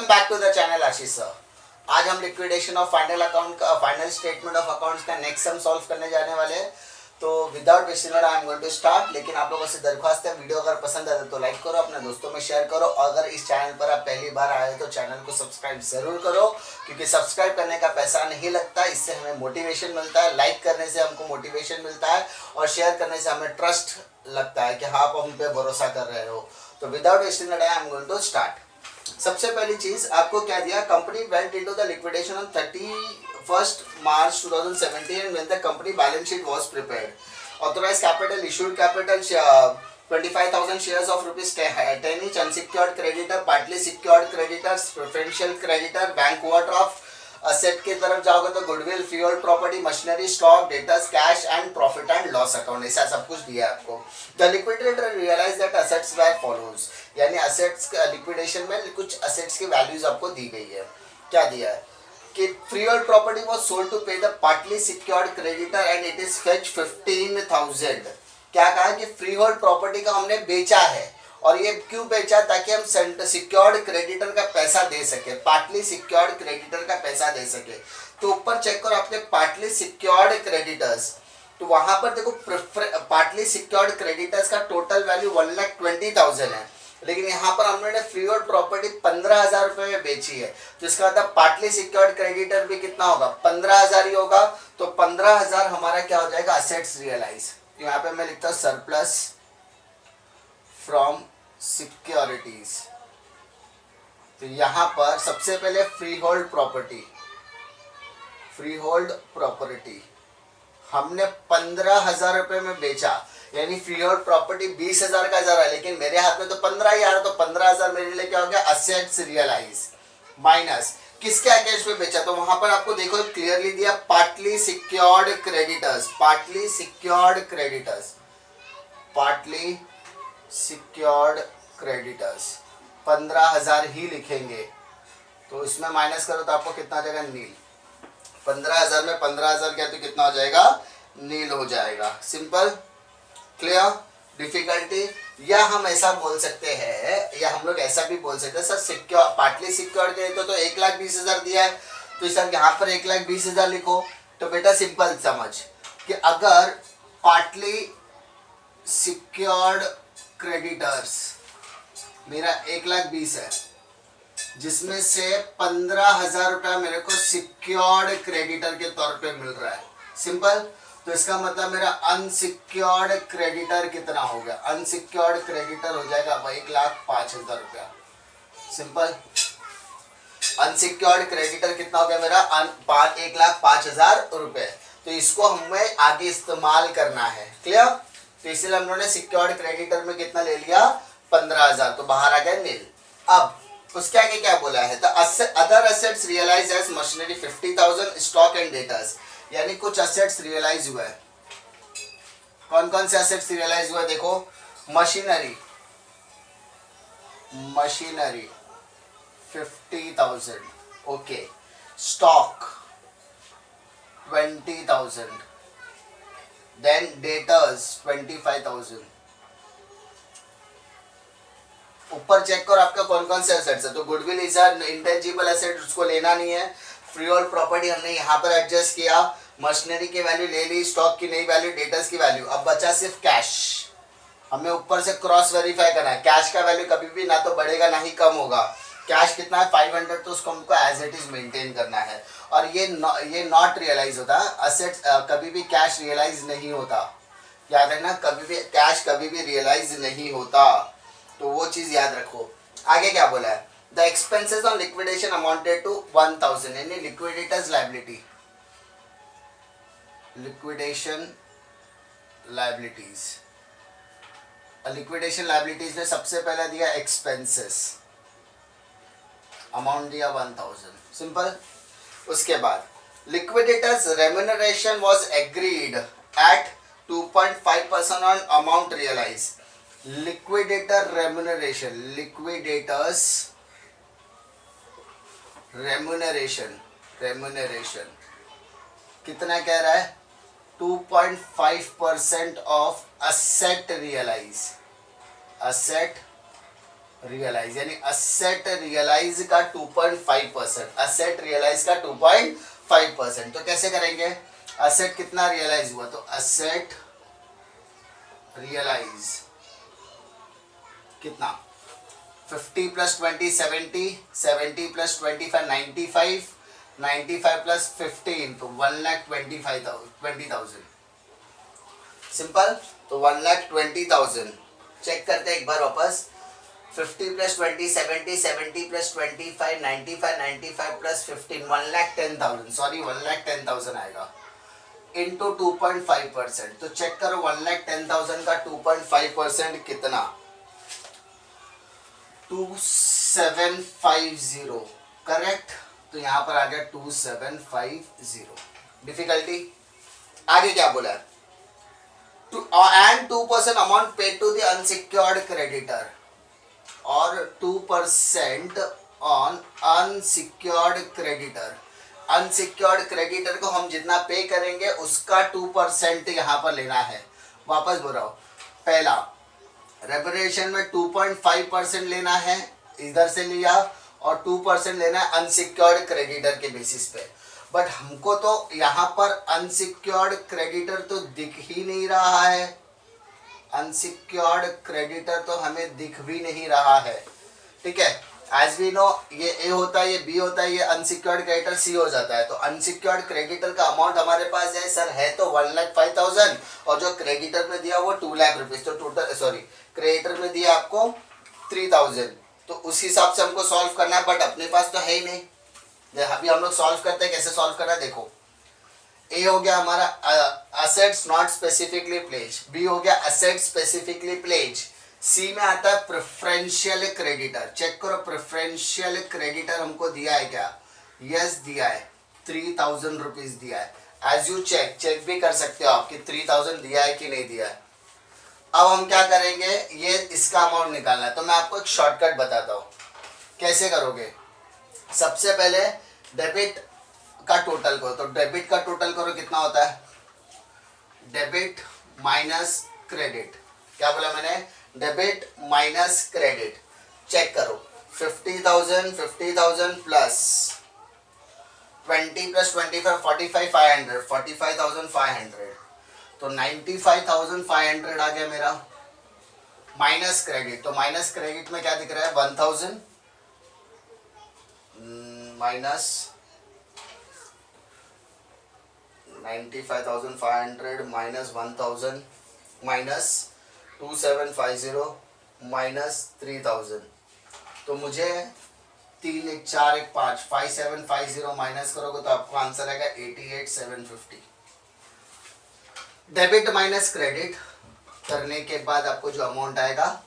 Welcome back to the channel Ashish sir. आज हम liquidation of final account का final statement of accounts का next sum solve करने जाने वाले हैं। तो without wasting time I am going to start. लेकिन आप लोगों से दरख्वास्त है, वीडियो अगर पसंद आता तो लाइक करो, अपने दोस्तों में शेयर करो। अगर इस चैनल पर आप पहली बार आए हो तो चैनल को सब्सक्राइब जरूर करो, क्योंकि सब्सक्राइब करने का पैसा नहीं लगता, इससे हमें मोटिवेशन मिलता है। लाइक करने से हमको मोटिवेशन मिलता है और शेयर करने से हमें ट्रस्ट लगता है कि हाँ आप हम पे भरोसा कर रहे हो। तो without wasting time I am going to start. सबसे पहली चीज आपको क्या दिया, company went into the liquidation on 31st March 2017 and when the company balance sheet was prepared. Authorized capital, issued capital, 25,000 shares of ₹10 each, unsecured creditor, partly secured creditors, preferential creditor, bank overdraft. Asset की तरफ जाओगे तो goodwill, fuel, property, machinery, stock, debtors, cash and profit and loss account, ऐसा सब कुछ दिया है आपको। The liquidator realise that assets were follows, यानी असेट्स लिक्विडेशन में कुछ असेट्स की वैल्यूज आपको दी गई है। क्या दिया है कि freehold property was sold to pay the partly secured creditor and it is fetch 15,000। क्या कहा कि फ्रीहोल्ड प्रॉपर्टी का हमने बेचा है, और ये क्यों बेचा, ताकि हम सिक्योर्ड क्रेडिटर का पैसा दे सके, पार्टली सिक्योर्ड क्रेडिटर का पैसा दे सके। तो ऊपर चेक करो आपने पार्टली सिक्योर्ड क्रेडिटर्स, तो वहां पर देखो पार्टली सिक्योर्ड क्रेडिटर्स का टोटल वैल्यू 1,20,000 है, लेकिन यहाँ पर हमने फ्रीहोल्ड प्रॉपर्टी 15,000 रुपए में बेची है। तो इसका मतलब पार्टली सिक्योर्ड क्रेडिटर भी कितना होगा, 15,000 ही होगा। तो 15,000 हमारा क्या हो जाएगा, असेट्स रियलाइज। यहाँ पे मैं लिखता हूँ सरप्लस फ्रॉम सिक्योरिटीज। तो यहां पर सबसे पहले फ्रीहोल्ड प्रॉपर्टी हमने 15,000 रुपए में बेचा, यानी फ्रीहोल्ड प्रॉपर्टी 20,000 का जरा, लेकिन मेरे हाथ में तो 15 ही आ रहा, तो 15,000 मेरे लिए क्या हो गया, असेट्स रियलाइज। माइनस किसके अगेंस्ट में बेचा, तो वहां पर आपको देखो क्लियरली दिया partly secured creditors, partly secured creditors 15,000 ही लिखेंगे। तो इसमें माइनस करो तो आपको कितना आ जाएगा, नील। 15,000 में 15,000 क्या, तो कितना हो जाएगा, नील हो जाएगा। Simple, clear, difficulty. या हम ऐसा बोल सकते हैं, या हम लोग ऐसा भी बोल सकते हैं, sir secure partly secured creditor तो 1,20,000 दिया है, तो सर यहाँ पर 1,20,000 लिखो। तो बेटा सिंपल समझ कि अगर पार्टली सिक्योर्ड क्रेडिटर्स मेरा 1,20,000 है, जिसमें से 15,000 रुपया मेरे को सिक्योर्ड क्रेडिटर के तौर पे मिल रहा है। सिंपल, तो इसका मतलब मेरा अनसिक्योर्ड क्रेडिटर कितना हो गया, अनसिक्योर्ड क्रेडिटर हो जाएगा 1,05,000 रुपया। सिंपल, अनसिक्योर्ड क्रेडिटर कितना हो गया मेरा, 1,05,000 रुपए। तो इसको हमें आगे इस्तेमाल करना है। क्लियर, तो इसलिए हम लोगों ने सिक्योर्ड क्रेडिटर में कितना ले लिया, 15,000, तो बाहर आ गया नील। अब उसके आगे क्या बोला है, तो other assets realise as machinery 50,000, stock and debtors, यानी कुछ असेट्स रियलाइज हुआ है। कौन कौन से असेट्स रियलाइज हुआ है, देखो machinery 50,000, okay, stock 20,000, then debtors 25,000। ऊपर चेक करो आपका कौन कौन से एसेट्स है, तो गुडविल इज इंटेंजिबल एसेट, उसको लेना नहीं है। फ्रीहोल्ड प्रॉपर्टी हमने यहाँ पर एडजस्ट किया, मशीनरी की वैल्यू ले ली, स्टॉक की नई वैल्यू, डेटर्स की वैल्यू। अब बचा सिर्फ कैश, हमें ऊपर से क्रॉस वेरीफाई करना है। कैश का वैल्यू कभी भी ना तो बढ़ेगा ना ही कम होगा। कैश कितना है, 500, तो उसको हमको एज इट इज मेंटेन करना है। और ये नॉट रियलाइज होता, असेट्स कभी भी कैश रियलाइज नहीं होता, याद रखना, कभी भी कैश कभी भी रियलाइज नहीं होता, तो वो चीज याद रखो। आगे क्या बोला है, the expenses on liquidation amounted to 1,000, यानी लिक्विडेटर्स लायबिलिटी, लिक्विडेशन लायबिलिटीज में सबसे पहले दिया एक्सपेंसेस, अमाउंट दिया 1,000। सिंपल, उसके बाद liquidators remuneration was agreed at 2.5% on amount realise. Liquidators remuneration कितना कह रहा है, 2.5% ऑफ असेट रियलाइज, यानी असेट रियलाइज का 2.5%, असेट रियलाइज का 2.5%। तो कैसे करेंगे, असेट कितना रियलाइज हुआ, तो असेट रियलाइज कितना, 50 प्लस 20 70, 70 प्लस 25 95, 95 प्लस 15 तो 1,20,000। सिंपल, तो 1,20,000। चेक करते हैं एक बार वापस, 50 प्लस 20 70, 70 प्लस 25 95, 95 प्लस 15 1,10,000, सॉरी 1,10,000 आएगा इंटू 2.5%। तो चेक करो 1,10,000 का 2.5% कितना, 2750, करेक्ट। तो यहां पर आ गया 2750। डिफिकल्टी आगे क्या बोला है, and 2% amount paid to the unsecured creditor और 2% on unsecured creditor. Unsecured creditor को हम जितना पे करेंगे उसका 2% यहाँ पर लेना है। वापस बोल रहा हूँ, पहला रेपरेशन में 2.5% लेना है, इधर से लिया, और 2% लेना है अनसिक्योर्ड क्रेडिटर के बेसिस पे। बट हमको तो यहाँ पर अनसिक्योर्ड क्रेडिटर तो दिख ही नहीं रहा है, अनसिक्योर्ड क्रेडिटर तो हमें दिख भी नहीं रहा है, ठीक है। एज वी नो ये ए होता है, ये बी होता है, ये अनसिक्योर्ड क्रेडिटर सी हो जाता है। तो अनसिक्योर्ड क्रेडिटर का अमाउंट हमारे पास है सर, है तो 1,05,000 और जो क्रेडिटर में दिया वो 2 लाख रुपीज, तो टोटल सॉरी क्रेडिटर में दिया आपको 3,000। तो उस हिसाब से हमको सॉल्व करना है, बट अपने पास तो है ही नहीं। अभी हम लोग सॉल्व करते हैं, कैसे सॉल्व करना है देखो। ए हो गया हमारा assets not specifically pledge, B हो गया असेट स्पेसिफिकली प्लेज, सी में आता है प्रेफरेंशियल क्रेडिटर। चेक करो प्रेफरेंशियल क्रेडिटर हमको दिया है क्या, यस दिया है, 3,000 रुपीज दिया है। एज यू चेक भी कर सकते हो आप कि 3,000 दिया है कि नहीं दिया है। अब हम क्या करेंगे, ये इसका अमाउंट निकालना है। तो मैं आपको एक शॉर्टकट बताता हूँ कैसे करोगे। सबसे पहले डेबिट का टोटल करो, तो डेबिट का टोटल करो कितना होता है, डेबिट माइनस क्रेडिट। क्या बोला मैंने, डेबिट माइनस क्रेडिट। चेक करो 50,000 50,000 प्लस 20 प्लस 25 45 500 45,500, तो 95,500 आ गया मेरा, माइनस क्रेडिट। तो माइनस क्रेडिट में क्या दिख रहा है 1,000 माइनस 95,500 माइनस 1,000 माइनस 2750 माइनस 3,000। तो मुझे 3 1 4 1 5 5750 माइनस करोगे तो आपको आंसर आएगा 88,750। डेबिट माइनस क्रेडिट करने के बाद आपको जो अमाउंट आएगा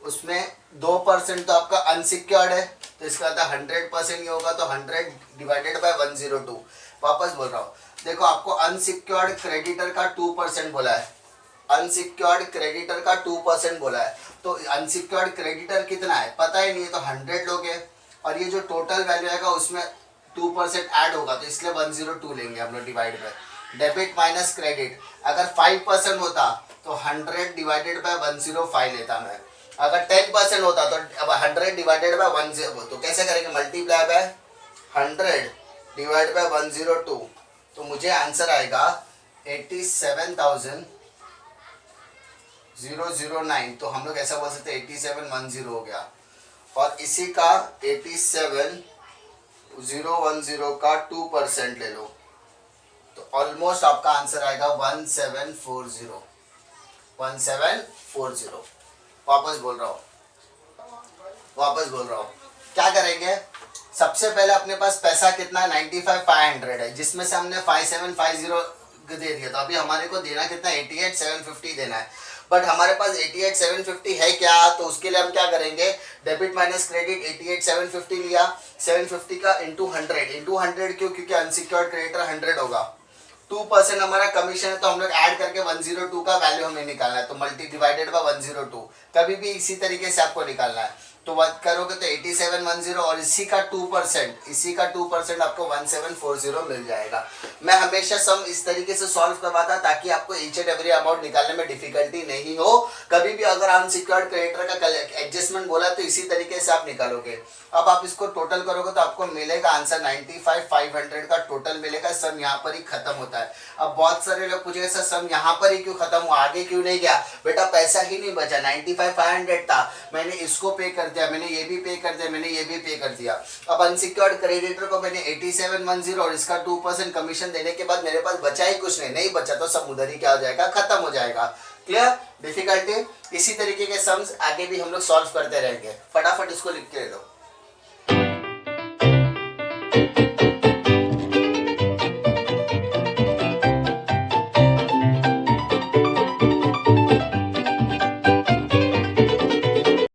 उसमें 2% तो आपका अनसिक्योर्ड है, तो इसका आता 100% ही होगा, तो 100 डिवाइडेड बाय 102। वापस बोल रहा हूँ, देखो आपको अनसिक्योर्ड क्रेडिटर का 2% बोला है, अनसिक्योर्ड क्रेडिटर का 2% बोला है। तो अनसिक्योर्ड क्रेडिटर कितना है पता ही नहीं है, तो 100 लोगे और ये जो टोटल वैल्यू आएगा उसमें 2% ऐड होगा, तो इसलिए 102 लेंगे हम लोग divide by. Debit minus credit अगर 5% होता तो 100 डिवाइडेड बाय 105 लेता मैं। अगर 10% होता तो अब 100 डिवाइडेड बाय 10, तो कैसे करेंगे, मल्टीप्लाई बाय 100 डिवाइड बाय 102। तो मुझे आंसर आएगा 87,009। तो हम लोग ऐसा बोल सकते 8710 हो गया, और इसी का 87,010 का 2% ले लो, तो ऑलमोस्ट आपका आंसर आएगा 1740। 1740। वापस बोल रहा हूँ क्या करेंगे, सबसे पहले अपने पास पैसा कितना 95,500 है, जिसमें से हमने 5750 दे दिया, तो अभी हमारे को देना कितना 88,750 देना है। बट हमारे पास 88,750 है क्या, तो उसके लिए हम क्या करेंगे, डेबिट माइनस क्रेडिट 88,750 लिया, 750 का इंटू 100 क्यों, क्योंकि अनसिक्योर्ड क्रेडिटर 100 होगा। 2% हमारा कमीशन है, तो हम लोग ऐड करके 102 का वैल्यू हमें निकालना है, तो मल्टी डिवाइडेड बाय 102। कभी भी इसी तरीके से आपको निकालना है। तो बात करोगे तो 8710 और इसी का 2% आपको 1740 मिल जाएगा। मैं हमेशा सम इस तरीके से सॉल्व करवाता ताकि आपको ईच एंड एवरी अमाउंट निकालने में डिफिकल्टी नहीं हो। कभी भी अगर अनसिक्योर्ड क्रेडिटर का एडजस्टमेंट बोला तो इसी तरीके से आप निकालोगे। अब आप इसको टोटल करोगे तो आपको मिलेगा आंसर 95,500 का टोटल मिलेगा। सम यहाँ पर ही खत्म होता है। अब बहुत सारे लोग पूछेंगे सर सम यहाँ पर ही क्यों खत्म हुआ, आगे क्यों नहीं गया? बेटा पैसा ही नहीं बचा, 95,500 था, मैंने इसको पे कर दिया, मैंने ये भी पे कर दिया, मैंने ये भी पे कर दिया। अब अनसिक्योर्ड क्रेडिटर को मैंने 8710 और इसका 2% कमीशन देने के बाद मेरे पास बचा ही कुछ नहीं बचा, तो सब उधर ही क्या हो जाएगा, खत्म हो जाएगा। क्लियर? डिफिकल्टी इसी तरीके के सम्स आगे भी हम लोग सॉल्व करते रहेंगे। फटाफट इसको लिख के लो।